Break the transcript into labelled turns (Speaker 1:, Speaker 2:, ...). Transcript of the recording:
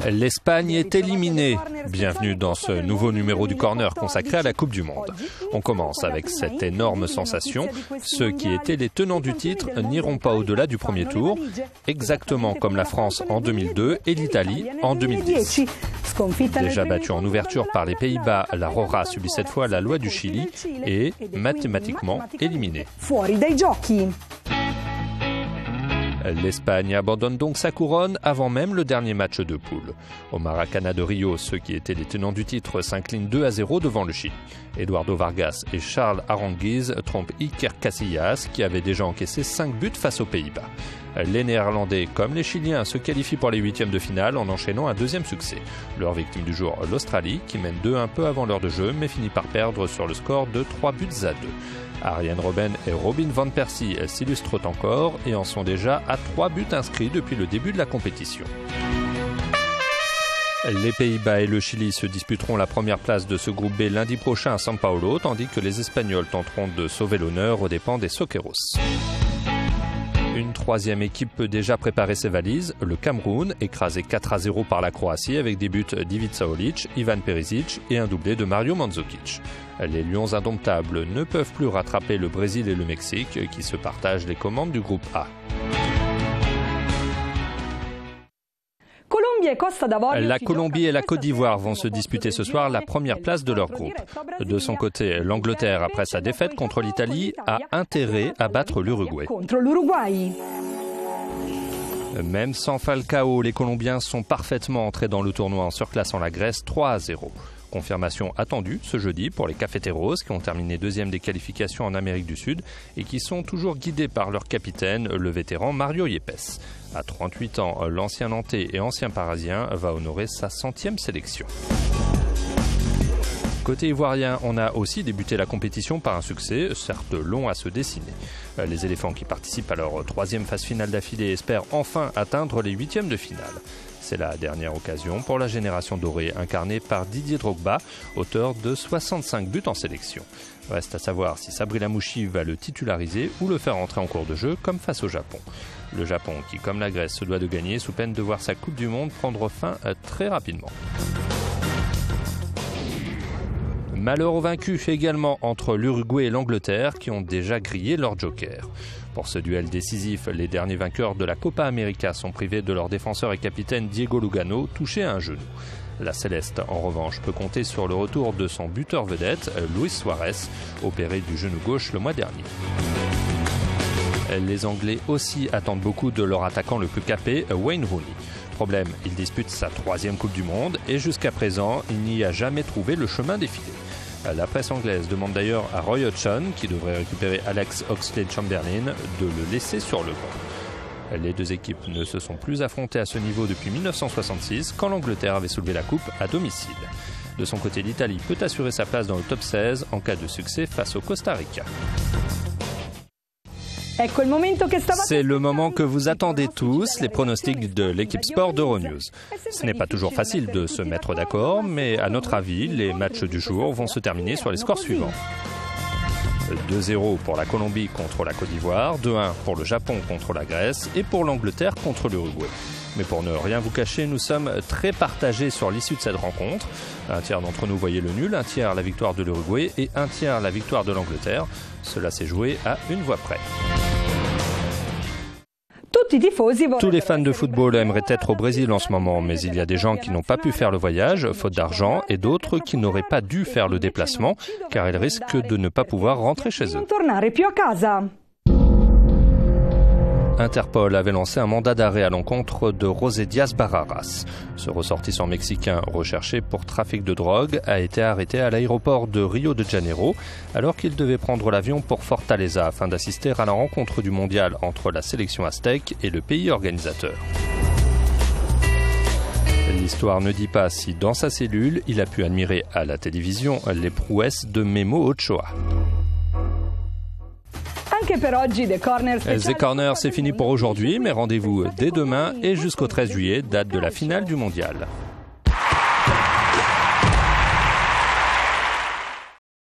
Speaker 1: L'Espagne est éliminée. Bienvenue dans ce nouveau numéro du Corner consacré à la Coupe du Monde. On commence avec cette énorme sensation. Ceux qui étaient les tenants du titre n'iront pas au-delà du premier tour, exactement comme la France en 2002 et l'Italie en 2010. Déjà battue en ouverture par les Pays-Bas, la Rora subit cette fois la loi du Chili et est mathématiquement éliminée. L'Espagne abandonne donc sa couronne avant même le dernier match de poule. Au Maracana de Rio, ceux qui étaient les tenants du titre s'inclinent 2-0 devant le Chili. Eduardo Vargas et Charles Aranguiz trompent Iker Casillas qui avait déjà encaissé 5 buts face aux Pays-Bas. Les Néerlandais comme les Chiliens se qualifient pour les huitièmes de finale en enchaînant un deuxième succès. Leur victime du jour, l'Australie, qui mène 2-1 peu avant l'heure de jeu mais finit par perdre sur le score de 3-2. Arjen Robben et Robin van Persie s'illustrent encore et en sont déjà à 3 buts inscrits depuis le début de la compétition. Les Pays-Bas et le Chili se disputeront la première place de ce groupe B lundi prochain à São Paulo, tandis que les Espagnols tenteront de sauver l'honneur aux dépens des Soqueros. Une troisième équipe peut déjà préparer ses valises, le Cameroun, écrasé 4-0 par la Croatie avec des buts d'Ivica Olic, Ivan Perisic et un doublé de Mario Mandzukic. Les Lions indomptables ne peuvent plus rattraper le Brésil et le Mexique qui se partagent les commandes du groupe A. La Colombie et la Côte d'Ivoire vont se disputer ce soir la première place de leur groupe. De son côté, l'Angleterre, après sa défaite contre l'Italie, a intérêt à battre l'Uruguay. Même sans Falcao, les Colombiens sont parfaitement entrés dans le tournoi en surclassant la Grèce 3-0. Confirmation attendue ce jeudi pour les Cafeteros qui ont terminé deuxième des qualifications en Amérique du Sud et qui sont toujours guidés par leur capitaine, le vétéran Mario Yepes. À 38 ans, l'ancien Nantais et ancien Parisien va honorer sa 100e sélection. Côté ivoirien, on a aussi débuté la compétition par un succès, certes long à se dessiner. Les éléphants qui participent à leur troisième phase finale d'affilée espèrent enfin atteindre les huitièmes de finale. C'est la dernière occasion pour la génération dorée incarnée par Didier Drogba, auteur de 65 buts en sélection. Reste à savoir si Sabri Lamouchi va le titulariser ou le faire entrer en cours de jeu comme face au Japon. Le Japon qui, comme la Grèce, se doit de gagner sous peine de voir sa Coupe du Monde prendre fin très rapidement. Malheur aux vaincus également entre l'Uruguay et l'Angleterre qui ont déjà grillé leur joker. Pour ce duel décisif, les derniers vainqueurs de la Copa América sont privés de leur défenseur et capitaine Diego Lugano, touché à un genou. La Céleste, en revanche, peut compter sur le retour de son buteur vedette, Luis Suarez, opéré du genou gauche le mois dernier. Les Anglais aussi attendent beaucoup de leur attaquant le plus capé, Wayne Rooney. Problème, il dispute sa 3e Coupe du Monde et jusqu'à présent, il n'y a jamais trouvé le chemin des filets. La presse anglaise demande d'ailleurs à Roy Hodgson, qui devrait récupérer Alex Oxlade-Chamberlain, de le laisser sur le banc. Les deux équipes ne se sont plus affrontées à ce niveau depuis 1966, quand l'Angleterre avait soulevé la coupe à domicile. De son côté, l'Italie peut assurer sa place dans le top 16 en cas de succès face au Costa Rica. C'est le moment que vous attendez tous, les pronostics de l'équipe sport d'Euronews. Ce n'est pas toujours facile de se mettre d'accord, mais à notre avis, les matchs du jour vont se terminer sur les scores suivants. 2-0 pour la Colombie contre la Côte d'Ivoire, 2-1 pour le Japon contre la Grèce et pour l'Angleterre contre l'Uruguay. Mais pour ne rien vous cacher, nous sommes très partagés sur l'issue de cette rencontre. Un tiers d'entre nous voyait le nul, un tiers la victoire de l'Uruguay et un tiers la victoire de l'Angleterre. Cela s'est joué à une voix près. Tous les fans de football aimeraient être au Brésil en ce moment, mais il y a des gens qui n'ont pas pu faire le voyage, faute d'argent, et d'autres qui n'auraient pas dû faire le déplacement, car ils risquent de ne pas pouvoir rentrer chez eux. Interpol avait lancé un mandat d'arrêt à l'encontre de José Diaz Barajas. Ce ressortissant mexicain recherché pour trafic de drogue a été arrêté à l'aéroport de Rio de Janeiro alors qu'il devait prendre l'avion pour Fortaleza afin d'assister à la rencontre du mondial entre la sélection aztèque et le pays organisateur. L'histoire ne dit pas si dans sa cellule, il a pu admirer à la télévision les prouesses de Memo Ochoa. The Corner, c'est fini pour aujourd'hui, mais rendez-vous dès demain et jusqu'au 13 juillet, date de la finale du mondial.